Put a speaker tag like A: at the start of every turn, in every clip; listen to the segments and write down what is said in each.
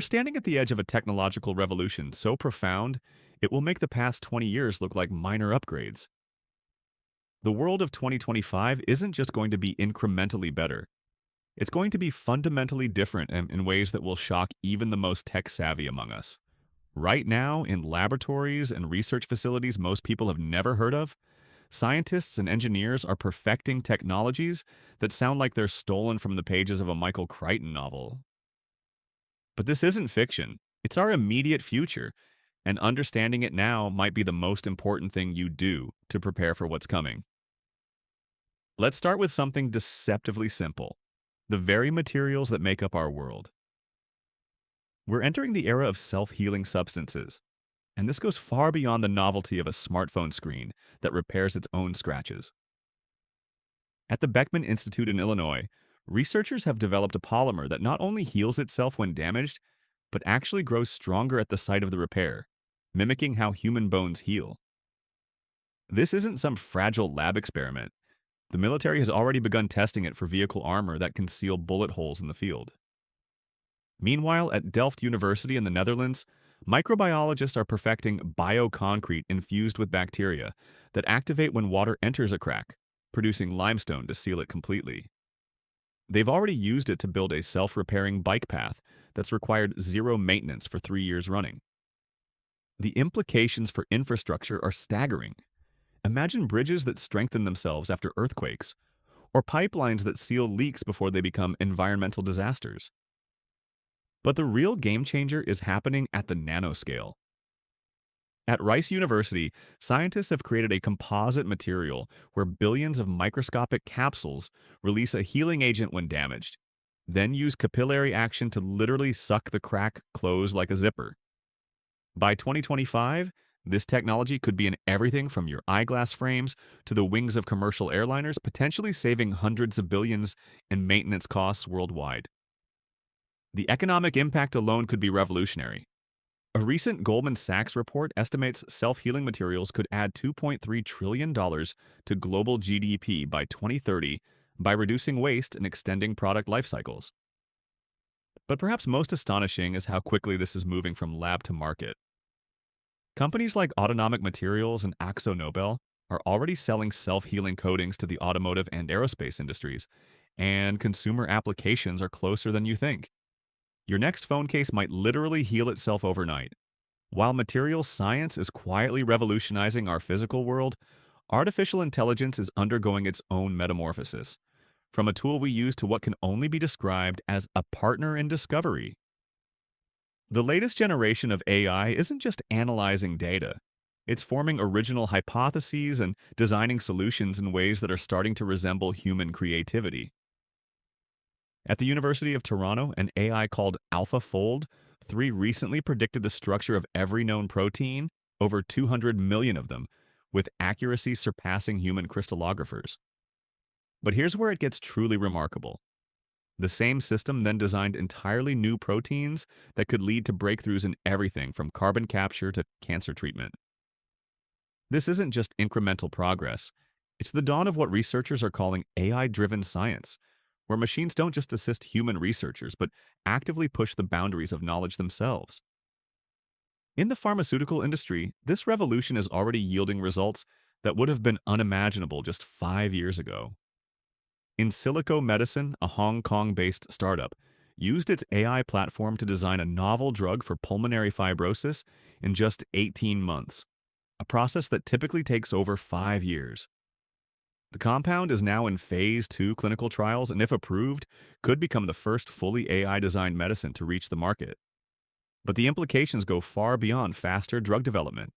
A: We're standing at the edge of a technological revolution so profound, it will make the past 20 years look like minor upgrades. The world of 2025 isn't just going to be incrementally better. It's going to be fundamentally different in ways that will shock even the most tech-savvy among us. Right now, in laboratories and research facilities most people have never heard of, scientists and engineers are perfecting technologies that sound like they're stolen from the pages of a Michael Crichton novel. But this isn't fiction. It's our immediate future, and understanding it now might be the most important thing you do to prepare for what's coming. Let's start with something deceptively simple: the very materials that make up our world. We're entering the era of self-healing substances, and this goes far beyond the novelty of a smartphone screen that repairs its own scratches. At the Beckman Institute in Illinois, researchers have developed a polymer that not only heals itself when damaged, but actually grows stronger at the site of the repair, mimicking how human bones heal. This isn't some fragile lab experiment. The military has already begun testing it for vehicle armor that can seal bullet holes in the field. Meanwhile, at Delft University in the Netherlands, microbiologists are perfecting bioconcrete infused with bacteria that activate when water enters a crack, producing limestone to seal it completely. They've already used it to build a self-repairing bike path that's required zero maintenance for 3 years running. The implications for infrastructure are staggering. Imagine bridges that strengthen themselves after earthquakes, or pipelines that seal leaks before they become environmental disasters. But the real game changer is happening at the nanoscale. At Rice University, scientists have created a composite material where billions of microscopic capsules release a healing agent when damaged, then use capillary action to literally suck the crack close like a zipper. By 2025, this technology could be in everything from your eyeglass frames to the wings of commercial airliners, potentially saving hundreds of billions in maintenance costs worldwide. The economic impact alone could be revolutionary. A recent Goldman Sachs report estimates self-healing materials could add $2.3 trillion to global GDP by 2030 by reducing waste and extending product life cycles. But perhaps most astonishing is how quickly this is moving from lab to market. Companies like Autonomic Materials and AkzoNobel are already selling self-healing coatings to the automotive and aerospace industries, and consumer applications are closer than you think. Your next phone case might literally heal itself overnight. While materials science is quietly revolutionizing our physical world, artificial intelligence is undergoing its own metamorphosis, from a tool we use to what can only be described as a partner in discovery. The latest generation of AI isn't just analyzing data. It's forming original hypotheses and designing solutions in ways that are starting to resemble human creativity. At the University of Toronto, an AI called AlphaFold 3 recently predicted the structure of every known protein, over 200 million of them, with accuracy surpassing human crystallographers. But here's where it gets truly remarkable. The same system then designed entirely new proteins that could lead to breakthroughs in everything from carbon capture to cancer treatment. This isn't just incremental progress. It's the dawn of what researchers are calling AI-driven science, where machines don't just assist human researchers, but actively push the boundaries of knowledge themselves. In the pharmaceutical industry, this revolution is already yielding results that would have been unimaginable just 5 years ago. In Silico Medicine, a Hong Kong-based startup, used its AI platform to design a novel drug for pulmonary fibrosis in just 18 months, a process that typically takes over 5 years. The compound is now in phase 2 clinical trials and, if approved, could become the first fully AI-designed medicine to reach the market. But the implications go far beyond faster drug development.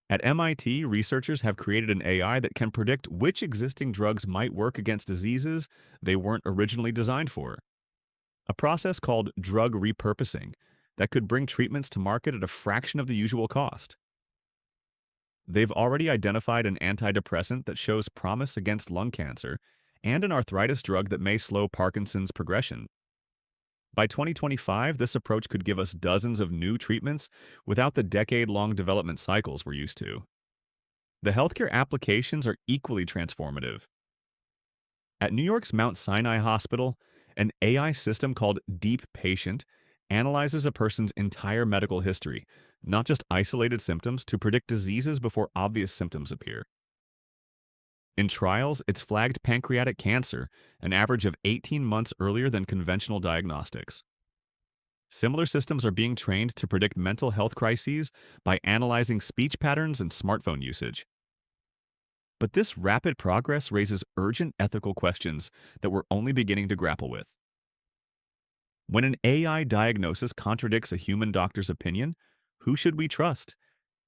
A: At MIT, researchers have created an AI that can predict which existing drugs might work against diseases they weren't originally designed for. A process called drug repurposing that could bring treatments to market at a fraction of the usual cost. They've already identified an antidepressant that shows promise against lung cancer and an arthritis drug that may slow Parkinson's progression. By 2025, this approach could give us dozens of new treatments without the decade-long development cycles we're used to. The healthcare applications are equally transformative. At New York's Mount Sinai Hospital, an AI system called Deep Patient analyzes a person's entire medical history, not just isolated symptoms, to predict diseases before obvious symptoms appear. In trials, it's flagged pancreatic cancer, an average of 18 months earlier than conventional diagnostics. Similar systems are being trained to predict mental health crises by analyzing speech patterns and smartphone usage. But this rapid progress raises urgent ethical questions that we're only beginning to grapple with. When an AI diagnosis contradicts a human doctor's opinion, who should we trust?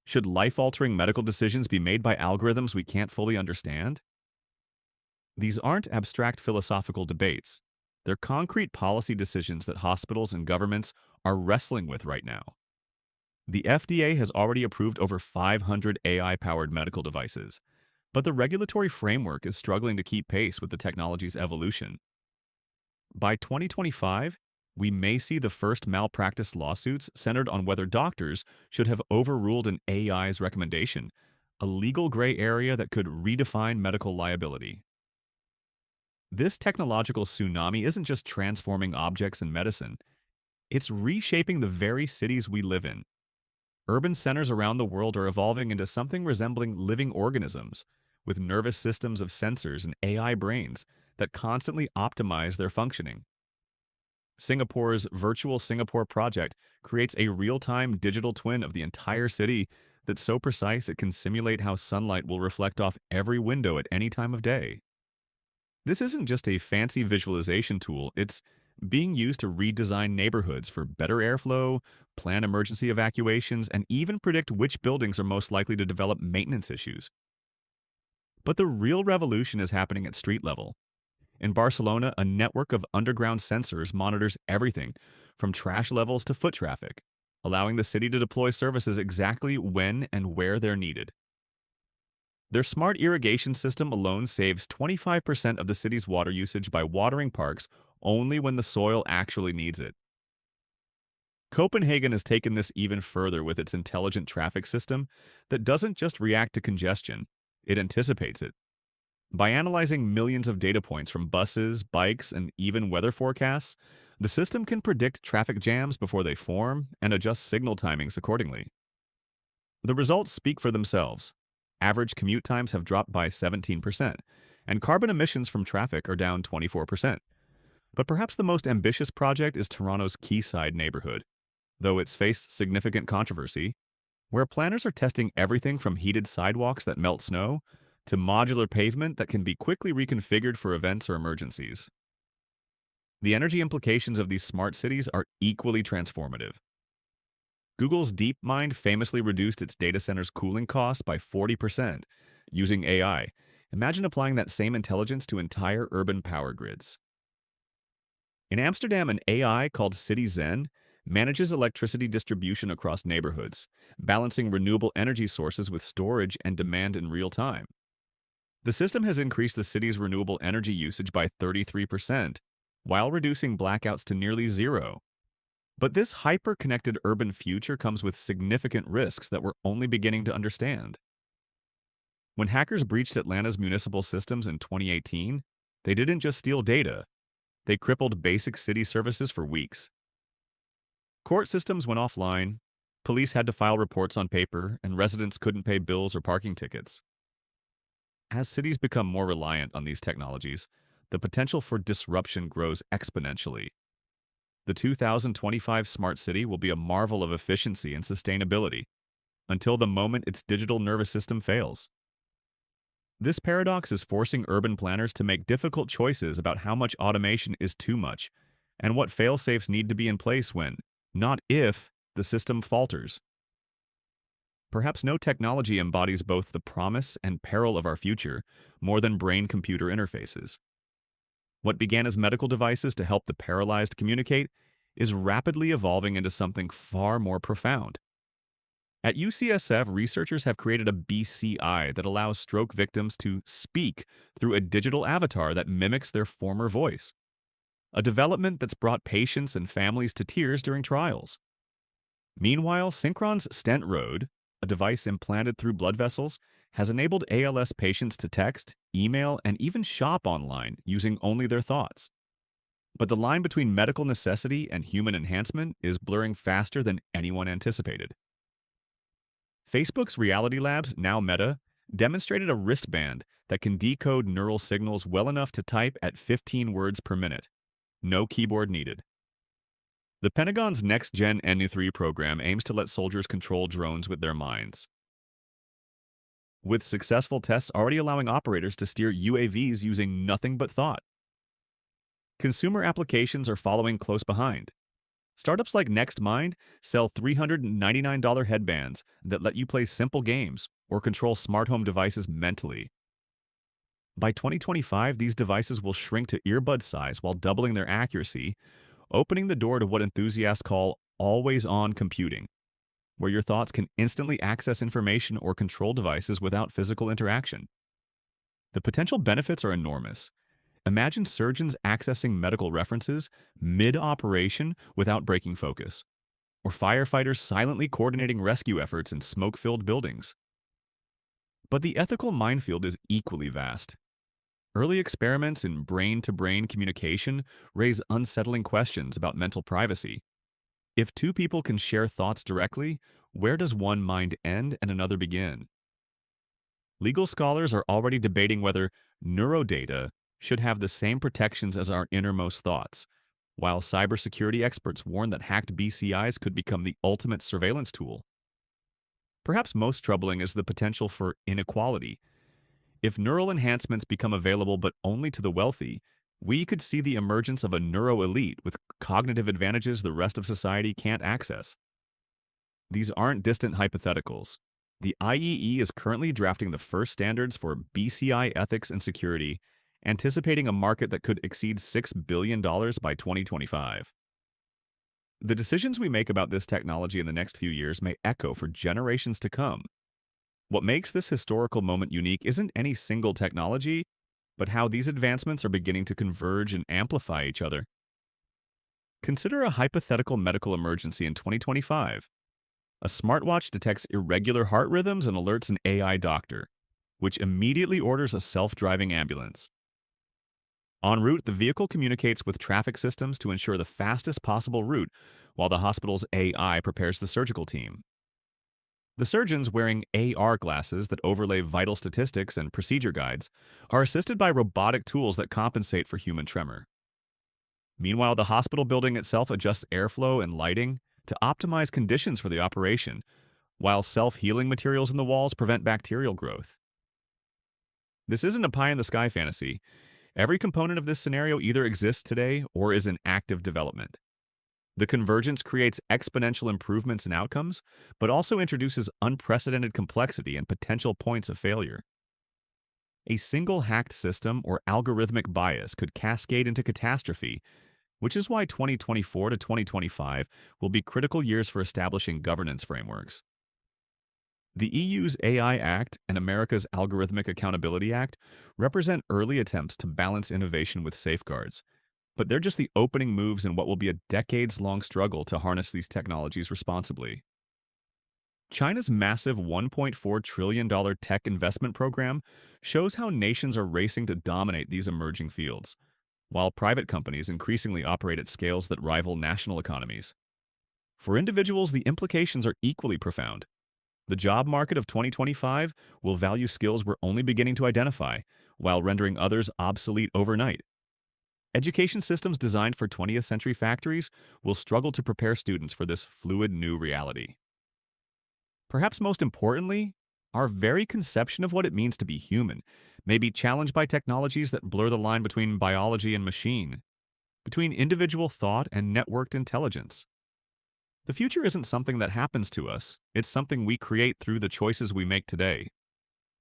A: Should life-altering medical decisions be made by algorithms we can't fully understand? These aren't abstract philosophical debates. They're concrete policy decisions that hospitals and governments are wrestling with right now. The FDA has already approved over 500 AI-powered medical devices, but the regulatory framework is struggling to keep pace with the technology's evolution. By 2025, we may see the first malpractice lawsuits centered on whether doctors should have overruled an AI's recommendation, a legal gray area that could redefine medical liability. This technological tsunami isn't just transforming objects in medicine, it's reshaping the very cities we live in. Urban centers around the world are evolving into something resembling living organisms, with nervous systems of sensors and AI brains that constantly optimize their functioning. Singapore's Virtual Singapore project creates a real-time digital twin of the entire city that's so precise it can simulate how sunlight will reflect off every window at any time of day. This isn't just a fancy visualization tool, it's being used to redesign neighborhoods for better airflow, plan emergency evacuations, and even predict which buildings are most likely to develop maintenance issues. But the real revolution is happening at street level. In Barcelona, a network of underground sensors monitors everything from trash levels to foot traffic, allowing the city to deploy services exactly when and where they're needed. Their smart irrigation system alone saves 25% of the city's water usage by watering parks only when the soil actually needs it. Copenhagen has taken this even further with its intelligent traffic system that doesn't just react to congestion, it anticipates it. By analyzing millions of data points from buses, bikes, and even weather forecasts, the system can predict traffic jams before they form and adjust signal timings accordingly. The results speak for themselves. Average commute times have dropped by 17%, and carbon emissions from traffic are down 24%. But perhaps the most ambitious project is Toronto's Quayside neighborhood, though it's faced significant controversy, where planners are testing everything from heated sidewalks that melt snow to modular pavement that can be quickly reconfigured for events or emergencies. The energy implications of these smart cities are equally transformative. Google's DeepMind famously reduced its data center's cooling costs by 40% using AI. Imagine applying that same intelligence to entire urban power grids. In Amsterdam, an AI called CityZen manages electricity distribution across neighborhoods, balancing renewable energy sources with storage and demand in real time. The system has increased the city's renewable energy usage by 33%, while reducing blackouts to nearly zero. But this hyper-connected urban future comes with significant risks that we're only beginning to understand. When hackers breached Atlanta's municipal systems in 2018, they didn't just steal data, they crippled basic city services for weeks. Court systems went offline, police had to file reports on paper, and residents couldn't pay bills or parking tickets. As cities become more reliant on these technologies, the potential for disruption grows exponentially. The 2025 smart city will be a marvel of efficiency and sustainability, until the moment its digital nervous system fails. This paradox is forcing urban planners to make difficult choices about how much automation is too much, and what fail-safes need to be in place when, not if, the system falters. Perhaps no technology embodies both the promise and peril of our future more than brain-computer interfaces. What began as medical devices to help the paralyzed communicate is rapidly evolving into something far more profound. At UCSF, researchers have created a BCI that allows stroke victims to speak through a digital avatar that mimics their former voice, a development that's brought patients and families to tears during trials. Meanwhile, Synchron's Stent Road, a device implanted through blood vessels, has enabled ALS patients to text, email, and even shop online using only their thoughts. But the line between medical necessity and human enhancement is blurring faster than anyone anticipated. Facebook's Reality Labs, now Meta, demonstrated a wristband that can decode neural signals well enough to type at 15 words per minute. No keyboard needed. The Pentagon's next-gen NU-3 program aims to let soldiers control drones with their minds, with successful tests already allowing operators to steer UAVs using nothing but thought. Consumer applications are following close behind. Startups like NextMind sell $399 headbands that let you play simple games or control smart home devices mentally. By 2025, these devices will shrink to earbud size while doubling their accuracy, opening the door to what enthusiasts call always-on computing, where your thoughts can instantly access information or control devices without physical interaction. The potential benefits are enormous. Imagine surgeons accessing medical references mid-operation without breaking focus, or firefighters silently coordinating rescue efforts in smoke-filled buildings. But the ethical minefield is equally vast. Early experiments in brain-to-brain communication raise unsettling questions about mental privacy. If two people can share thoughts directly, where does one mind end and another begin? Legal scholars are already debating whether neurodata should have the same protections as our innermost thoughts, while cybersecurity experts warn that hacked BCIs could become the ultimate surveillance tool. Perhaps most troubling is the potential for inequality. If neural enhancements become available but only to the wealthy, we could see the emergence of a neuro-elite with cognitive advantages the rest of society can't access. These aren't distant hypotheticals. The IEE is currently drafting the first standards for BCI ethics and security, anticipating a market that could exceed $6 billion by 2025. The decisions we make about this technology in the next few years may echo for generations to come. What makes this historical moment unique isn't any single technology, but how these advancements are beginning to converge and amplify each other. Consider a hypothetical medical emergency in 2025. A smartwatch detects irregular heart rhythms and alerts an AI doctor, which immediately orders a self-driving ambulance. En route, the vehicle communicates with traffic systems to ensure the fastest possible route, while the hospital's AI prepares the surgical team. The surgeons, wearing AR glasses that overlay vital statistics and procedure guides, are assisted by robotic tools that compensate for human tremor. Meanwhile, the hospital building itself adjusts airflow and lighting to optimize conditions for the operation, while self-healing materials in the walls prevent bacterial growth. This isn't a pie-in-the-sky fantasy. Every component of this scenario either exists today or is in active development. The convergence creates exponential improvements in outcomes, but also introduces unprecedented complexity and potential points of failure. A single hacked system or algorithmic bias could cascade into catastrophe, which is why 2024 to 2025 will be critical years for establishing governance frameworks. The EU's AI Act and America's Algorithmic Accountability Act represent early attempts to balance innovation with safeguards, but they're just the opening moves in what will be a decades-long struggle to harness these technologies responsibly. China's massive $1.4 trillion tech investment program shows how nations are racing to dominate these emerging fields, while private companies increasingly operate at scales that rival national economies. For individuals, the implications are equally profound. The job market of 2025 will value skills we're only beginning to identify, while rendering others obsolete overnight. Education systems designed for 20th century factories will struggle to prepare students for this fluid new reality. Perhaps most importantly, our very conception of what it means to be human may be challenged by technologies that blur the line between biology and machine, between individual thought and networked intelligence. The future isn't something that happens to us, it's something we create through the choices we make today.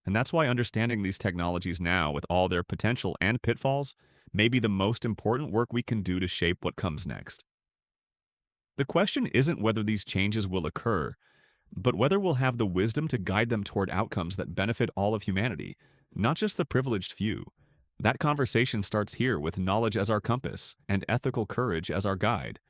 A: And that's why understanding these technologies now, with all their potential and pitfalls, may be the most important work we can do to shape what comes next. The question isn't whether these changes will occur, but whether we'll have the wisdom to guide them toward outcomes that benefit all of humanity, not just the privileged few. That conversation starts here, with knowledge as our compass and ethical courage as our guide.